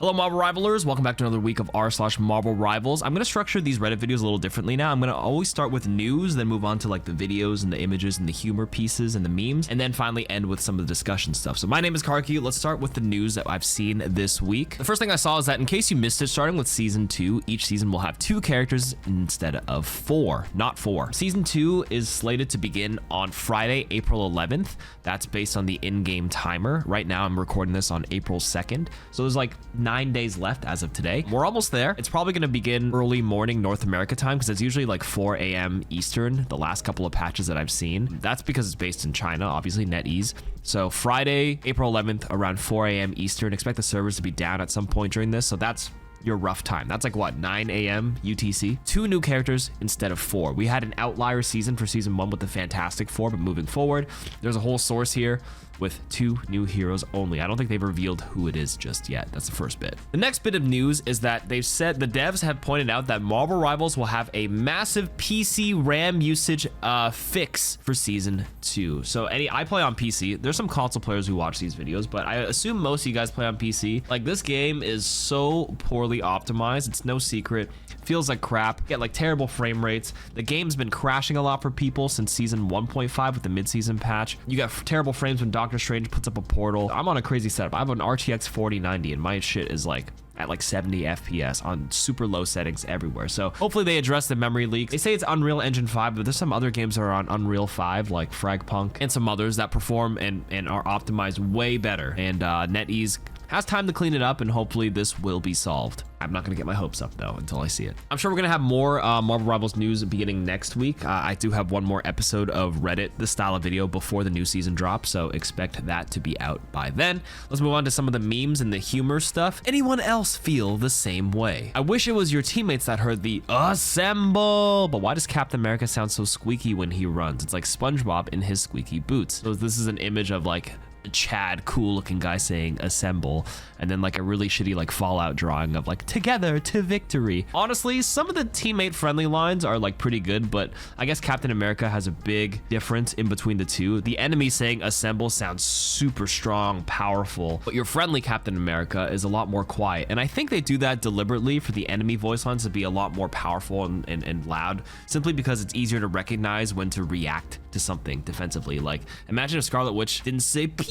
Hello, Marvel Rivalers. Welcome back to another week of r/Marvel Rivals. I'm going to structure these Reddit videos a little differently now. I'm going to always start with news, then move on to like the videos and the images and the humor pieces and the memes, and then finally end with some of the discussion stuff. So my name is KarQ. Let's start with the news that I've seen this week. The first thing I saw is that in case you missed it, starting with Season 2, each season will have 2 characters instead of 4, not 4. Season 2 is slated to begin on Friday, April 11th. That's based on the in-game timer. Right now, I'm recording this on April 2nd. So there's like 9 days left as of today. We're almost there. It's probably going to begin early morning North America time because it's usually like 4 a.m. Eastern, the last couple of patches that I've seen. That's because it's based in China, obviously NetEase. So Friday, April 11th, around 4 a.m. Eastern. Expect the servers to be down at some point during this. So that's your rough time. That's like what, 9 a.m. UTC? 2 new characters instead of 4. We had an outlier season for season 1 with the Fantastic Four, but moving forward, there's a whole source here with 2 new heroes only. I don't think they've revealed who it is just yet. That's the first bit. The next bit of news is that they've said, the devs have pointed out that Marvel Rivals will have a massive PC RAM usage fix for season 2. So I play on PC. There's some console players who watch these videos, but I assume most of you guys play on PC. Like, this game is so poorly optimized. It's no secret. Feels like crap. Get like terrible frame rates. The game's been crashing a lot for people since season 1.5 with the mid-season patch. You got terrible frames when Doctor Strange puts up a portal. I'm on a crazy setup. I have an RTX 4090 and my shit is like at like 70 FPS on super low settings everywhere. So hopefully they address the memory leak. They say it's Unreal Engine 5, but there's some other games that are on Unreal 5 like Fragpunk and some others that perform and are optimized way better. And NetEase has time to clean it up, and hopefully this will be solved. I'm not gonna get my hopes up though until I see it. I'm sure we're gonna have more Marvel Rivals news beginning next week. I do have one more episode of Reddit, this style of video, before the new season drops, so expect that to be out by then. Let's move on to some of the memes and the humor stuff. Anyone else feel the same way? I wish it was your teammates that heard the assemble, but why does Captain America sound so squeaky when he runs? It's like SpongeBob in his squeaky boots. So this is an image of like Chad, cool looking guy saying assemble, and then like a really shitty like Fallout drawing of like together to victory. Honestly, some of the teammate friendly lines are like pretty good, but I guess Captain America has a big difference in between the two. The enemy saying assemble sounds super strong, powerful, but your friendly Captain America is a lot more quiet, and I think they do that deliberately for the enemy voice lines to be a lot more powerful and loud, simply because it's easier to recognize when to react to something defensively. Like, imagine if Scarlet Witch didn't say pure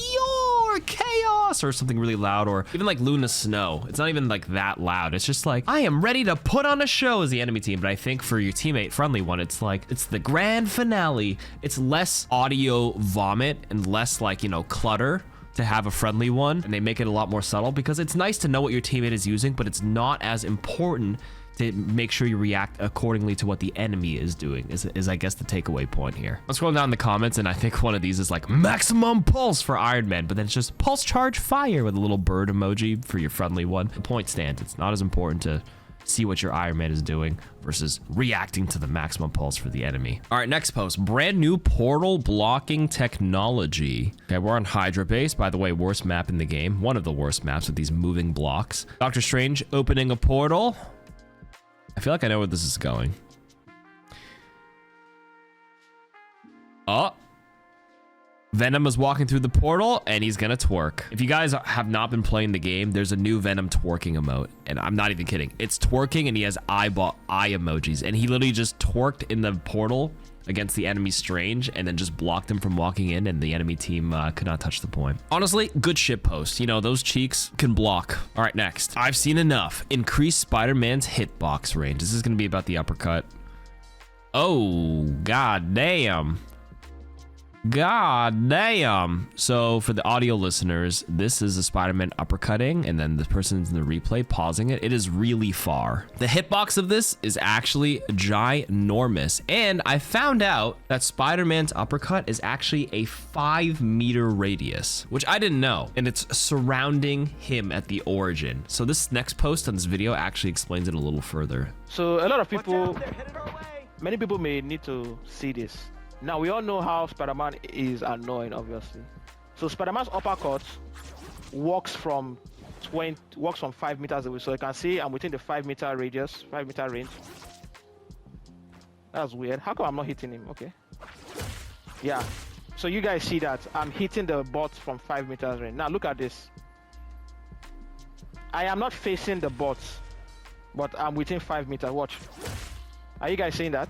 chaos or something really loud, or even like Luna Snow. It's not even like that loud. It's just like, I am ready to put on a show as the enemy team. But I think for your teammate friendly one, it's like, it's the grand finale. It's less audio vomit and less like, you know, clutter to have a friendly one, and they make it a lot more subtle because it's nice to know what your teammate is using, but it's not as important to make sure you react accordingly to what the enemy is doing, is I guess the takeaway point here. I'm scrolling down in the comments, and I think one of these is like maximum pulse for Iron Man, but then it's just pulse charge fire with a little bird emoji for your friendly one. The point stands. It's not as important to see what your Iron Man is doing versus reacting to the maximum pulse for the enemy. All right, next post. Brand new portal blocking technology. Okay, we're on Hydra base. By the way, worst map in the game. One of the worst maps with these moving blocks. Doctor Strange opening a portal. I feel like I know where this is going. Oh. Venom is walking through the portal, and he's gonna twerk. If you guys have not been playing the game, there's a new Venom twerking emote, and I'm not even kidding. It's twerking, and he has eye emojis, and he literally just twerked in the portal against the enemy Strange, and then just blocked him from walking in, and the enemy team could not touch the point. Honestly, good shit post. You know, those cheeks can block. All right, next. I've seen enough. Increase Spider-Man's hitbox range. This is gonna be about the uppercut. Oh, god damn. God damn. So for the audio listeners, this is a Spider-Man uppercutting, and then the person's in the replay pausing it. It is really far. The hitbox of this is actually ginormous, and I found out that Spider-Man's uppercut is actually a 5-meter radius, which I didn't know, and it's surrounding him at the origin. So this next post on this video actually explains it a little further. So a lot of people, many people may need to see this. Now, we all know how Spider-Man is annoying, obviously. So Spider-Man's uppercut walks from 5 meters away. So you can see I'm within the 5-meter radius, 5-meter range. That's weird. How come I'm not hitting him? Okay. Yeah. So you guys see that I'm hitting the bot from 5 meters range. Now look at this. I am not facing the bots, but I'm within 5 meters. Watch. Are you guys seeing that?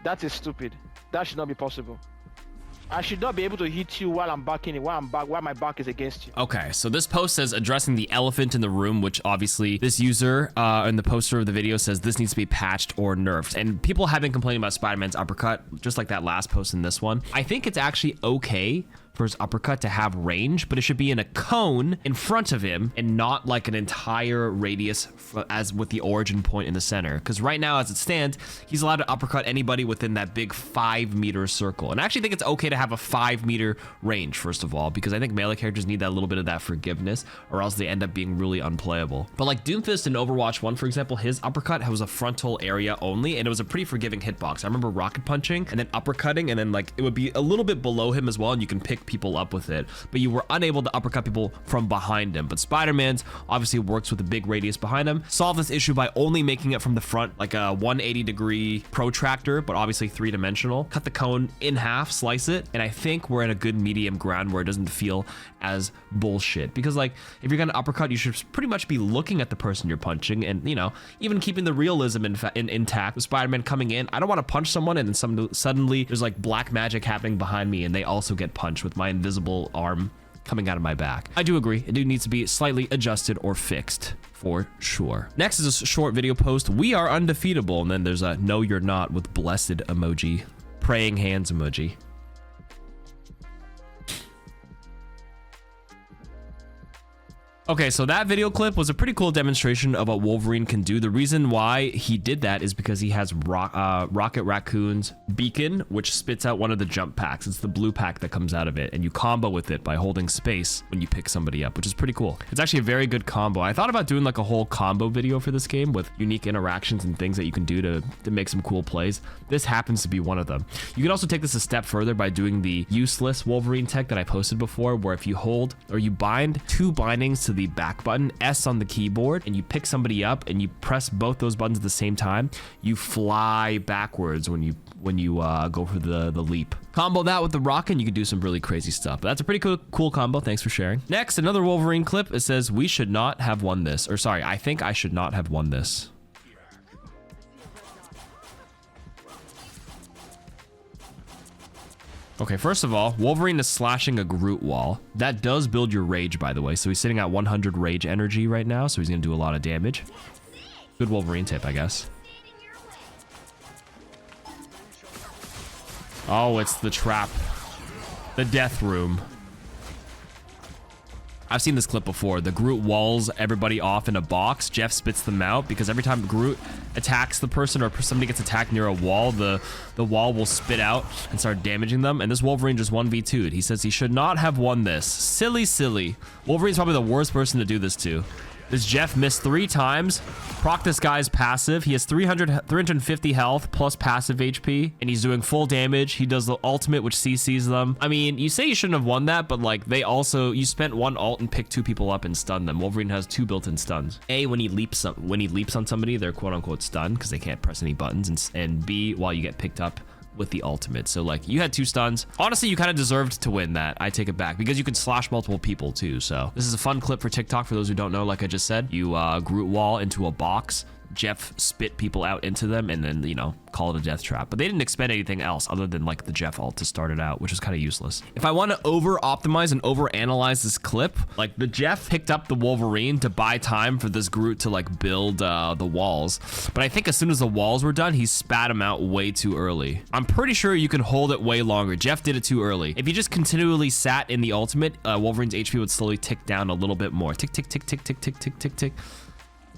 That is stupid. That should not be possible. I should not be able to hit you while I'm backing it, while my back is against you. Okay, so this post says addressing the elephant in the room, which obviously this user in the poster of the video says this needs to be patched or nerfed. And people have been complaining about Spider-Man's uppercut, just like that last post in this one. I think it's actually okay for his uppercut to have range, but it should be in a cone in front of him and not like an entire radius as with the origin point in the center. Because right now, as it stands, he's allowed to uppercut anybody within that big 5-meter circle. And I actually think it's okay to have a 5-meter range, first of all, because I think melee characters need that little bit of that forgiveness, or else they end up being really unplayable. But like Doomfist in Overwatch 1, for example, his uppercut was a frontal area only, and it was a pretty forgiving hitbox. I remember rocket punching and then uppercutting, and then like it would be a little bit below him as well, and you can pick people up with it, but you were unable to uppercut people from behind him. But Spider-Man's obviously works with a big radius behind him. Solve this issue by only making it from the front, like a 180-degree protractor, but obviously 3-dimensional. Cut the cone in half, slice it, and I think we're in a good medium ground where it doesn't feel as bullshit. Because like, if you're gonna uppercut, you should pretty much be looking at the person you're punching, and you know, even keeping the realism intact. With Spider-Man coming in, I don't want to punch someone and then suddenly there's like black magic happening behind me and they also get punched with my invisible arm coming out of my back. I do agree, it do needs to be slightly adjusted or fixed for sure. Next is a short video post. We are undefeatable, and then there's a no you're not with blessed emoji, praying hands emoji. Okay, so that video clip was a pretty cool demonstration of what Wolverine can do. The reason why he did that is because he has Rocket Raccoon's beacon, which spits out one of the jump packs. It's the blue pack that comes out of it, and you combo with it by holding space when you pick somebody up, which is pretty cool. It's actually a very good combo. I thought about doing like a whole combo video for this game with unique interactions and things that you can do to make some cool plays. This happens to be one of them. You can also take this a step further by doing the useless Wolverine tech that I posted before, where if you hold or you bind 2 bindings to the back button, S on the keyboard, and you pick somebody up and you press both those buttons at the same time, you fly backwards when you go for the leap. Combo that with the rocket and you can do some really crazy stuff. But that's a pretty cool combo. Thanks for sharing. Next, another Wolverine clip. It says, we should not have won this. Or sorry, I think I should not have won this. Okay, first of all, Wolverine is slashing a Groot wall. That does build your rage, by the way. So he's sitting at 100 rage energy right now, so he's gonna do a lot of damage. Good Wolverine tip, I guess. Oh, it's the trap. The death room. I've seen this clip before. The Groot walls everybody off in a box. Jeff spits them out because every time Groot attacks the person or somebody gets attacked near a wall, the wall will spit out and start damaging them. And this Wolverine just 1v2'd. He says he should not have won this. Silly, silly. Wolverine's probably the worst person to do this to. This Jeff missed 3 times. Proc this guy's passive. He has 350 health plus passive HP, and he's doing full damage. He does the ultimate, which CCs them. I mean, you say you shouldn't have won that, but like you spent 1 ult and picked 2 people up and stunned them. Wolverine has 2 built-in stuns. A, when he leaps on somebody, they're quote-unquote stunned because they can't press any buttons, and B, while you get picked up with the ultimate. So like, you had 2 stuns. Honestly, you kind of deserved to win that. I take it back because you could slash multiple people too. So this is a fun clip for TikTok. For those who don't know, like I just said, you Groot wall into a box. Jeff spit people out into them and then, you know, call it a death trap. But they didn't expend anything else other than like the Jeff ult to start it out, which is kind of useless. If I want to over optimize and over analyze this clip, like the Jeff picked up the Wolverine to buy time for this Groot to like build the walls. But I think as soon as the walls were done, he spat them out way too early. I'm pretty sure you can hold it way longer. Jeff did it too early. If you just continually sat in the ultimate, Wolverine's HP would slowly tick down a little bit more. Tick, tick, tick, tick, tick, tick, tick, tick, tick.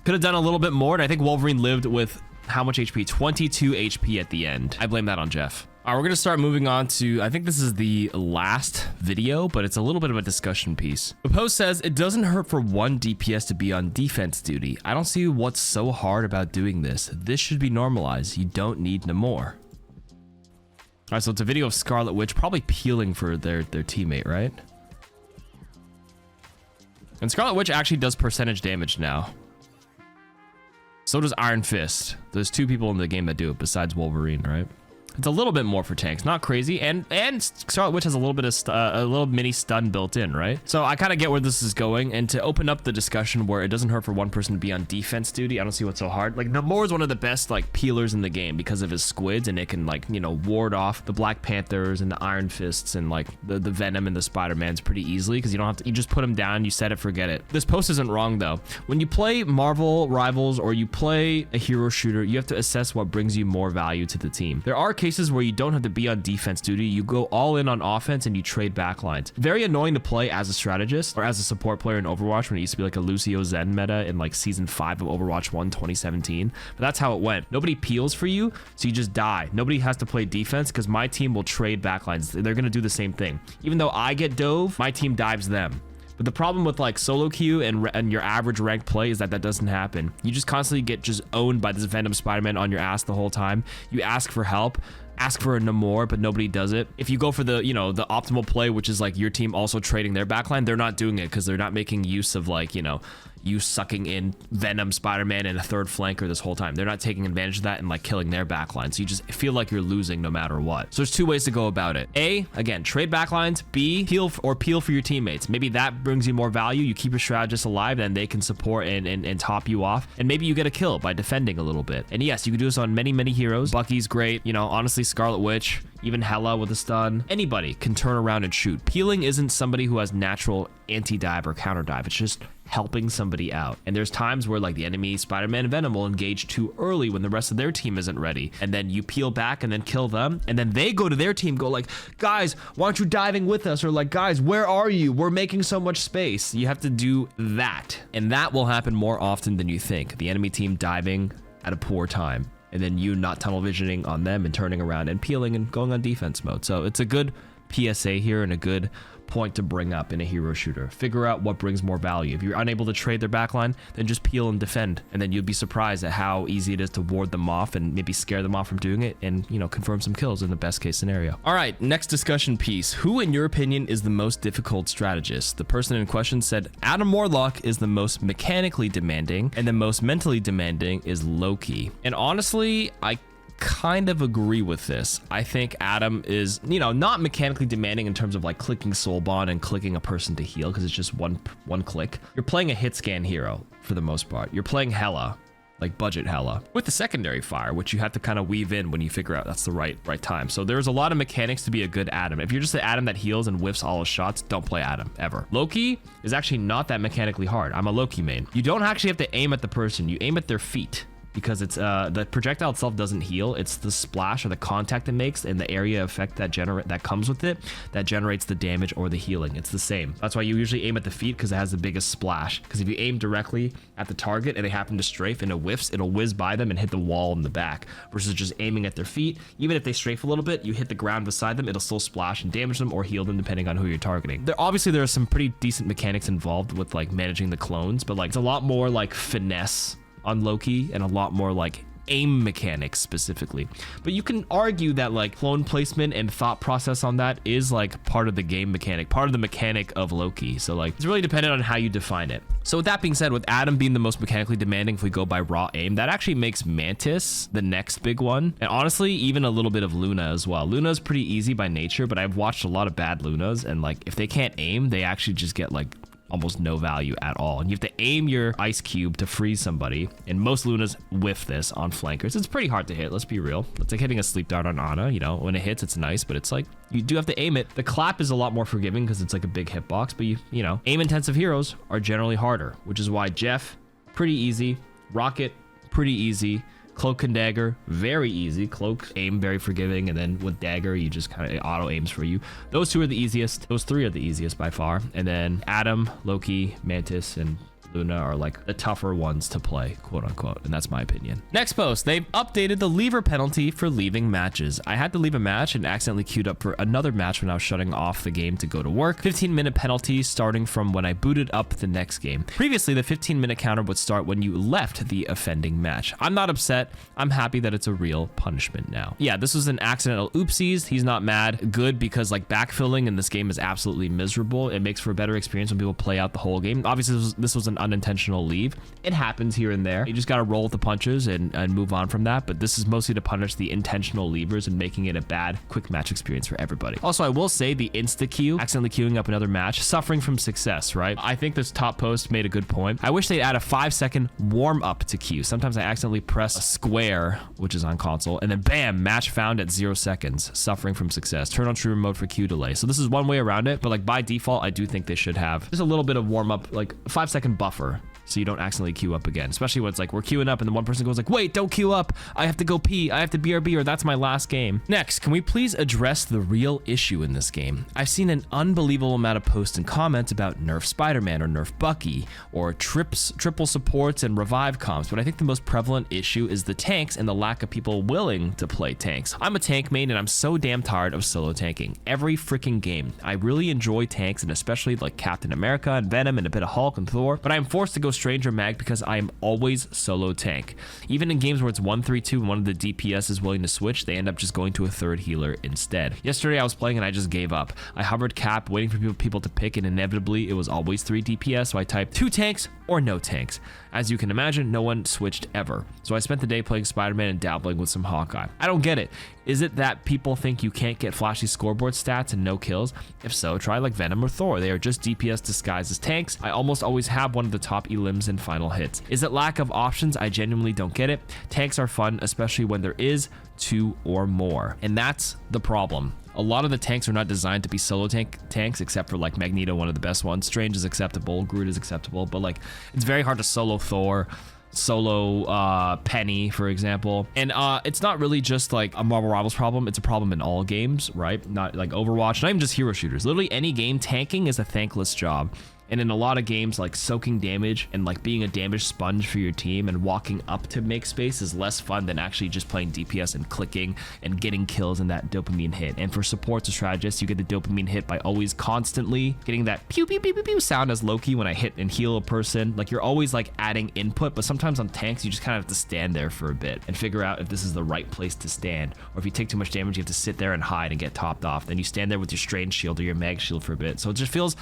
Could have done a little bit more, and I think Wolverine lived with how much HP? 22 HP at the end. I blame that on Jeff. All right, we're gonna start moving on to, I think this is the last video, but it's a little bit of a discussion piece. The post says, it doesn't hurt for 1 DPS to be on defense duty. I don't see what's so hard about doing this. This should be normalized. You don't need Namor. All right, so it's a video of Scarlet Witch probably peeling for their teammate, right? And Scarlet Witch actually does percentage damage now. So does Iron Fist. There's 2 people in the game that do it besides Wolverine, right? It's a little bit more for tanks, not crazy. And Scarlet Witch has a little bit of a little mini stun built in, right? So I kind of get where this is going. And to open up the discussion where it doesn't hurt for one person to be on defense duty, I don't see what's so hard. Like Namor is one of the best like peelers in the game because of his squids, and it can like, you know, ward off the Black Panthers and the Iron Fists and like the Venom and the Spider-Mans pretty easily because you don't have to, you just put them down, you set it, forget it. This post isn't wrong though. When you play Marvel Rivals or you play a hero shooter, you have to assess what brings you more value to the team. There are cases where you don't have to be on defense duty. You go all in on offense and you trade backlines. Very annoying to play as a strategist or as a support player in Overwatch when it used to be like a Lucio Zen meta in like season 5 of Overwatch 1 2017. But that's how it went. Nobody peels for you, so you just die. Nobody has to play defense because my team will trade backlines. They're going to do the same thing. Even though I get dove, my team dives them. But the problem with like solo queue and your average ranked play is that doesn't happen. You just constantly get just owned by this Venom Spider-Man on your ass the whole time. You ask for help, ask for a Namor, but nobody does it. If you go for the, you know, the optimal play, which is like your team also trading their backline, they're not doing it because they're not making use of like, you know, you sucking in Venom, Spider-Man, and a third flanker this whole time. They're not taking advantage of that and like killing their backline. So you just feel like you're losing no matter what. So there's two ways to go about it. A, again, trade backlines. B, peel for your teammates. Maybe that brings you more value. You keep your strategist alive, then they can support and top you off. And maybe you get a kill by defending a little bit. And yes, you can do this on many, many heroes. Bucky's great. You know, honestly, Scarlet Witch, even Hela with a stun. Anybody can turn around and shoot. Peeling isn't somebody who has natural anti-dive or counter-dive. It's just helping somebody out. And there's times where like the enemy Spider-Man and Venom will engage too early when the rest of their team isn't ready. And then you peel back and then kill them. And then they go to their team, go like, guys, why aren't you diving with us? Or like, guys, where are you? We're making so much space. You have to do that. And that will happen more often than you think. The enemy team diving at a poor time. And then you not tunnel visioning on them and turning around and peeling and going on defense mode. So it's a good PSA here and a good point to bring up in a hero shooter. Figure out what brings more value. If you're unable to trade their backline, then just peel and defend, and then you'll be surprised at how easy it is to ward them off and maybe scare them off from doing it and, you know, confirm some kills in the best case scenario. All right, next discussion piece. Who in your opinion is the most difficult strategist? The person in question said Adam Warlock is the most mechanically demanding and the most mentally demanding is Loki. And honestly, I kind of agree with this. I think Adam is, you know, not mechanically demanding in terms of like clicking soul bond and clicking a person to heal because it's just one click. You're playing a hit scan hero for the most part. You're playing Hela, like budget Hela, with the secondary fire, which you have to kind of weave in when you figure out that's the right time. So there's a lot of mechanics to be a good Adam. If you're just an Adam that heals and whiffs all his shots, don't play Adam ever. Loki is actually not that mechanically hard. I'm a Loki main. You don't actually have to aim at the person. You aim at their feet. Because it's the projectile itself doesn't heal. It's the splash or the contact it makes and the area effect that comes with it that generates the damage or the healing. It's the same. That's why you usually aim at the feet because it has the biggest splash. Because if you aim directly at the target and they happen to strafe and it whiffs, it'll whiz by them and hit the wall in the back. Versus just aiming at their feet. Even if they strafe a little bit, you hit the ground beside them, it'll still splash and damage them or heal them depending on who you're targeting. Obviously there are some pretty decent mechanics involved with like managing the clones, but like it's a lot more like finesse on Loki and a lot more like aim mechanics specifically. But you can argue that like clone placement and thought process on that is like part of the game mechanic, part of the mechanic of Loki. So like it's really dependent on how you define it. So with that being said, with Adam being the most mechanically demanding, if we go by raw aim, that actually makes Mantis the next big one. And honestly, even a little bit of Luna as well. Luna's pretty easy by nature, but I've watched a lot of bad Lunas and like if they can't aim, they actually just get like almost no value at all. And you have to aim your ice cube to freeze somebody. And most Lunas whiff this on flankers. It's pretty hard to hit, let's be real. It's like hitting a sleep dart on Ana, you know, when it hits, it's nice, but it's like, you do have to aim it. The clap is a lot more forgiving because it's like a big hitbox, but you know, aim intensive heroes are generally harder, which is why Jeff, pretty easy. Rocket, pretty easy. Cloak and Dagger, very easy. Cloak, aim, very forgiving, and then with Dagger, you just kind of auto aims for you. Those two are the easiest. Those three are the easiest by far. And then Adam, Loki, Mantis, and Luna are like the tougher ones to play, quote unquote, and that's my opinion. Next post, they've updated the leaver penalty for leaving matches. I had to leave a match and accidentally queued up for another match when I was shutting off the game to go to work. 15-minute penalty starting from when I booted up the next game. Previously, the 15-minute counter would start when you left the offending match. I'm not upset. I'm happy that it's a real punishment now. Yeah, this was an accidental oopsies. He's not mad. Good, because like backfilling in this game is absolutely miserable. It makes for a better experience when people play out the whole game. Obviously, this was an an unintentional leave. It happens here and there. You just gotta roll with the punches and move on from that. But this is mostly to punish the intentional leavers and making it a bad quick match experience for everybody. Also, I will say the insta queue, accidentally queuing up another match, suffering from success, right? I think this top post made a good point. I wish they'd add a 5-second warm up to queue. Sometimes I accidentally press a square, which is on console, and then bam, match found at 0 seconds, suffering from success. Turn on streamer mode for queue delay. So this is one way around it, but like by default, I do think they should have just a little bit of warm up, like a 5-second buffer, so you don't accidentally queue up again, especially when it's like we're queuing up and then one person goes like, wait, don't queue up, I have to go pee, I have to BRB, or that's my last game. Next, can we please address the real issue in this game? I've seen an unbelievable amount of posts and comments about nerf Spider-Man or nerf Bucky or triple supports and revive comps, but I think the most prevalent issue is the tanks and the lack of people willing to play tanks. I'm a tank main and I'm so damn tired of solo tanking. Every freaking game. I really enjoy tanks, and especially like Captain America and Venom and a bit of Hulk and Thor, but I'm forced to go Stranger Mag because I am always solo tank. Even in games where it's 1-3-2 and one of the DPS is willing to switch, they end up just going to a third healer instead. Yesterday I was playing and I just gave up. I hovered cap waiting for people to pick, and inevitably it was always 3 DPS, so I typed 2 tanks or no tanks. As you can imagine, no one switched ever. So I spent the day playing Spider-Man and dabbling with some Hawkeye. I don't get it. Is it that people think you can't get flashy scoreboard stats and no kills? If so, try like Venom or Thor. They are just DPS disguised as tanks. I almost always have one of the top elims and final hits. Is it lack of options? I genuinely don't get it. Tanks are fun, especially when there is 2 or more. And that's the problem. A lot of the tanks are not designed to be solo tanks, except for like Magneto, one of the best ones. Strange is acceptable, Groot is acceptable, but like it's very hard to solo Thor, solo Penny, for example. And it's not really just like a Marvel Rivals problem, it's a problem in all games, right? Not like Overwatch, not even just hero shooters. Literally any game, tanking is a thankless job. And in a lot of games, like soaking damage and like being a damage sponge for your team and walking up to make space is less fun than actually just playing DPS and clicking and getting kills and that dopamine hit. And for supports or strategists, you get the dopamine hit by always constantly getting that pew pew pew pew pew sound as Loki when I hit and heal a person. Like you're always like adding input, but sometimes on tanks, you just kind of have to stand there for a bit and figure out if this is the right place to stand. Or if you take too much damage, you have to sit there and hide and get topped off. Then you stand there with your strange shield or your mag shield for a bit. So it just feels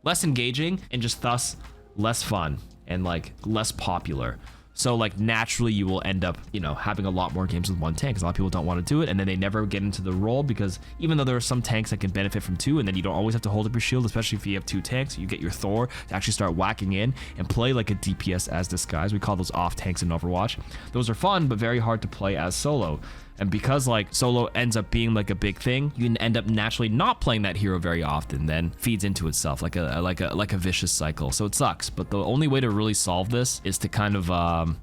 less engaging and just thus less fun and like less popular. So like naturally you will end up, you know, having a lot more games with 1 tank because a lot of people don't want to do it, and then they never get into the role because even though there are some tanks that can benefit from 2, and then you don't always have to hold up your shield, especially if you have 2 tanks, you get your Thor to actually start whacking in and play like a DPS as disguise. We call those off tanks in Overwatch. Those are fun but very hard to play as solo. And because like solo ends up being like a big thing, you can end up naturally not playing that hero very often, then feeds into itself like a vicious cycle. So it sucks. But the only way to really solve this is to kind of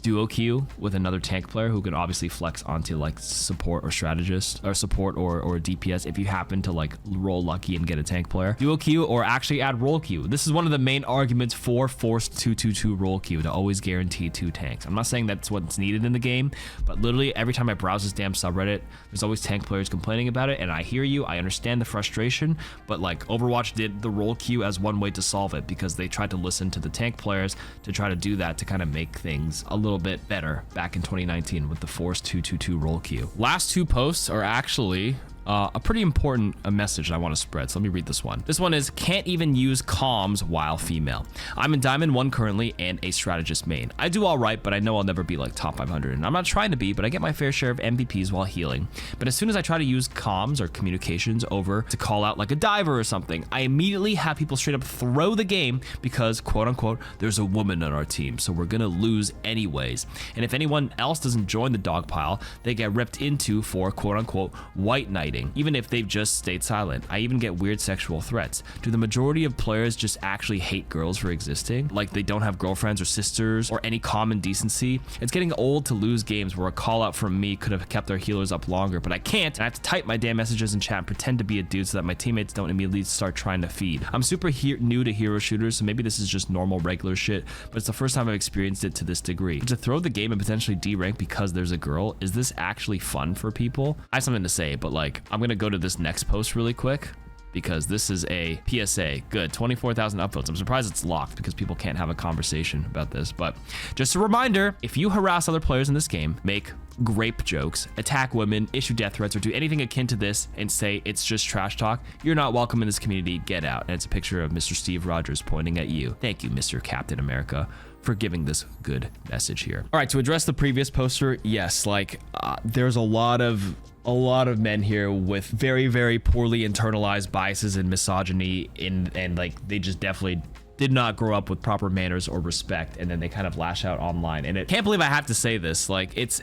duo queue with another tank player who can obviously flex onto like support or strategist or support or DPS if you happen to like roll lucky and get a tank player. Duo queue or actually add roll queue. This is one of the main arguments for forced 2-2-2 roll queue, to always guarantee 2 tanks. I'm not saying that's what's needed in the game, but literally every time I browse this damn subreddit, there's always tank players complaining about it, and I hear you, I understand the frustration, but like Overwatch did the roll queue as one way to solve it because they tried to listen to the tank players to try to do that to kind of make things a little bit better back in 2019 with the forced 2-2-2 roll queue. Last 2 posts are actually a pretty important message I want to spread. So let me read this one. This one is, can't even use comms while female. I'm in Diamond 1 currently and a strategist main. I do all right, but I know I'll never be like top 500. And I'm not trying to be, but I get my fair share of MVPs while healing. But as soon as I try to use comms or communications over to call out like a diver or something, I immediately have people straight up throw the game because quote unquote, there's a woman on our team, so we're gonna lose anyways. And if anyone else doesn't join the dog pile, they get ripped into for quote unquote white knighting, even if they've just stayed silent. I even get weird sexual threats. Do the majority of players just actually hate girls for existing? Like they don't have girlfriends or sisters or any common decency? It's getting old to lose games where a call out from me could have kept their healers up longer, but I can't, and I have to type my damn messages in chat and pretend to be a dude so that my teammates don't immediately start trying to feed. I'm super new to hero shooters, so maybe this is just normal regular shit, but it's the first time I've experienced it to this degree. To throw the game and potentially D-rank because there's a girl, is this actually fun for people? I have something to say, but like, I'm gonna go to this next post really quick because this is a PSA. Good, 24,000 upvotes. I'm surprised it's locked because people can't have a conversation about this, but just a reminder, if you harass other players in this game, make grape jokes, attack women, issue death threats, or do anything akin to this and say it's just trash talk, you're not welcome in this community. Get out. And it's a picture of Mr. Steve Rogers pointing at you. Thank you, Mr. Captain America, for giving this good message here. All right, to address the previous poster, yes, like there's a lot of men here with very poorly internalized biases and misogyny and like they just definitely did not grow up with proper manners or respect, and then they kind of lash out online. And it can't believe I have to say this, like it's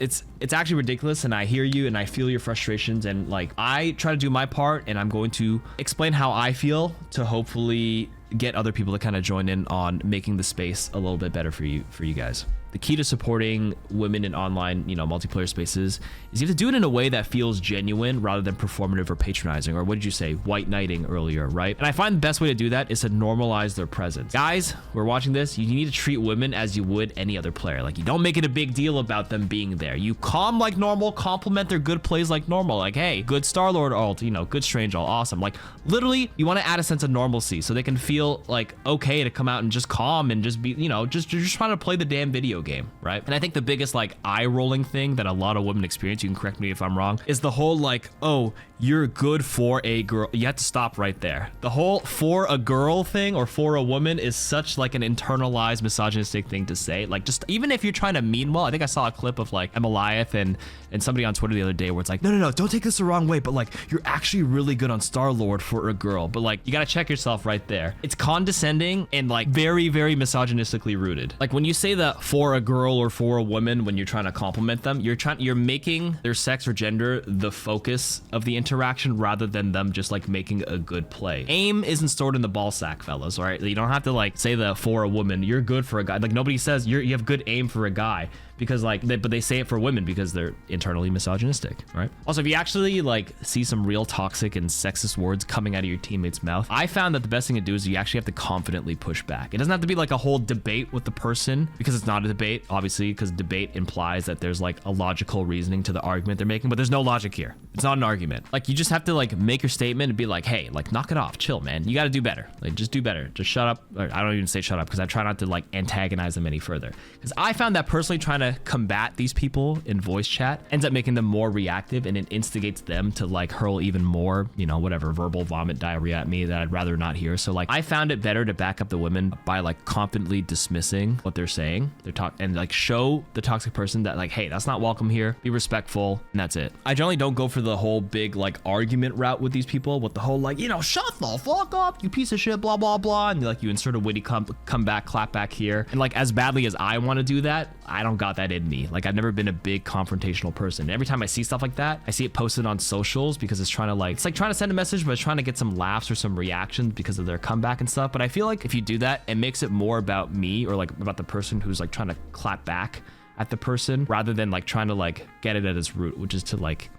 actually ridiculous, and I hear you and I feel your frustrations, and like I try to do my part, and I'm going to explain how I feel to hopefully get other people to kind of join in on making the space a little bit better for you guys. The key to supporting women in online, multiplayer spaces is you have to do it in a way that feels genuine rather than performative or patronizing, or what did you say, white knighting earlier, right? And I find the best way to do that is to normalize their presence. Guys, we're watching this, you need to treat women as you would any other player. Like, you don't make it a big deal about them being there. You calm like normal, compliment their good plays like normal. Like, hey, good Star-Lord ult, good Strange ult, awesome. Like, literally, you want to add a sense of normalcy so they can feel like okay to come out and just calm and just be, just trying to play the damn video game, right? And I think the biggest like eye-rolling thing that a lot of women experience, you can correct me if I'm wrong, is the whole like, oh, you're good for a girl. You have to stop right there. The whole for a girl thing or for a woman is such like an internalized misogynistic thing to say. Like, just even if you're trying to mean well, I think I saw a clip of like Emiliath and somebody on Twitter the other day where it's like, no, don't take this the wrong way, but like you're actually really good on Star-Lord for a girl. But like you gotta check yourself right there. It's condescending and like very misogynistically rooted. Like when you say that for a girl or for a woman, when you're trying to compliment them, you're making their sex or gender the focus of the interaction rather than them just like making a good play. Aim isn't stored in the ball sack, fellas, all right? You don't have to like say that for a woman, you're good for a guy. Like nobody says you have good aim for a guy, because like but they say it for women because they're internally misogynistic, right? Also, if you actually like see some real toxic and sexist words coming out of your teammate's mouth, I found that the best thing to do is you actually have to confidently push back. It doesn't have to be like a whole debate with the person, because it's not a debate, obviously, because debate implies that there's like a logical reasoning to the argument they're making, but there's no logic here. It's not an argument. Like, you just have to like make your statement and be like, hey, like knock it off, chill, man. You got to do better. Like, just do better. Just shut up. Or I don't even say shut up, because I try not to like antagonize them any further, because I found that personally trying to combat these people in voice chat ends up making them more reactive, and it instigates them to like hurl even more, whatever, verbal vomit diarrhea at me that I'd rather not hear. So like I found it better to back up the women by like confidently dismissing what they're saying, their talk, and like show the toxic person that like, hey, that's not welcome here, be respectful, and that's it. I generally don't go for the whole big like argument route with these people, with the whole like, shut the fuck up, you piece of shit, blah blah blah, and like you insert a witty comeback, clap back here, and like as badly as I want to do that, I don't got that in me. Like, I've never been a big confrontational person. Every time I see stuff like that, I see it posted on socials because it's trying to send a message, but it's trying to get some laughs or some reactions because of their comeback and stuff. But I feel like if you do that, it makes it more about me, or like about the person who's like trying to clap back at the person, rather than like trying to like get it at its root, which is to like,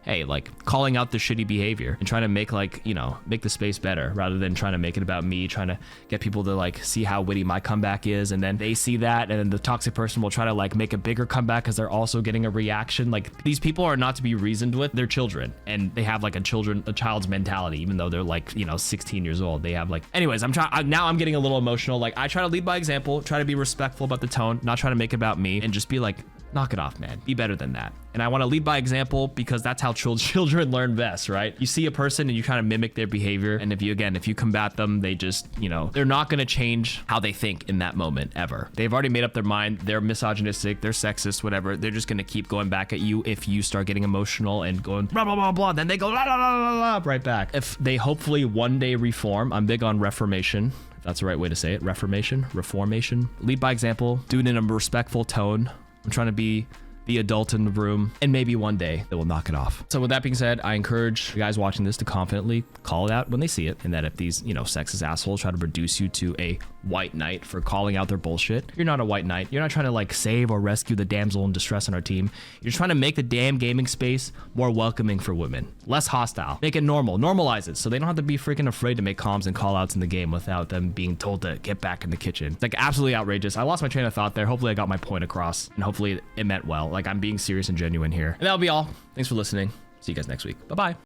hey, like calling out the shitty behavior and trying to make like, make the space better, rather than trying to make it about me, trying to get people to like see how witty my comeback is. And then they see that, and then the toxic person will try to like make a bigger comeback because they're also getting a reaction. Like, these people are not to be reasoned with. They're children, and they have like a child's mentality, even though they're like, 16 years old. They have like, anyways, now I'm getting a little emotional. Like, I try to lead by example, try to be respectful about the tone, not try to make it about me, and just be like, knock it off, man. Be better than that. And I want to lead by example, because that's how children learn best, right? You see a person and you kind of mimic their behavior. And if you combat them, they just, they're not going to change how they think in that moment ever. They've already made up their mind. They're misogynistic, they're sexist, whatever. They're just going to keep going back at you if you start getting emotional and going blah, blah, blah, blah. Then they go la, la, la, la, la, right back. If they hopefully one day reform, I'm big on reformation. If that's the right way to say it. Reformation. Lead by example. Do it in a respectful tone. I'm trying to be the adult in the room, and maybe one day they will knock it off. So with that being said, I encourage you guys watching this to confidently call it out when they see it, and that if these, sexist assholes try to reduce you to a white knight for calling out their bullshit, you're not a white knight. You're not trying to like save or rescue the damsel in distress on our team. You're just trying to make the damn gaming space more welcoming for women, less hostile, make it normal, normalize it, so they don't have to be freaking afraid to make comms and call outs in the game without them being told to get back in the kitchen. It's like absolutely outrageous. I lost my train of thought there. Hopefully I got my point across, and hopefully it meant well. Like, I'm being serious and genuine here. And that'll be all. Thanks for listening. See you guys next week. Bye-bye.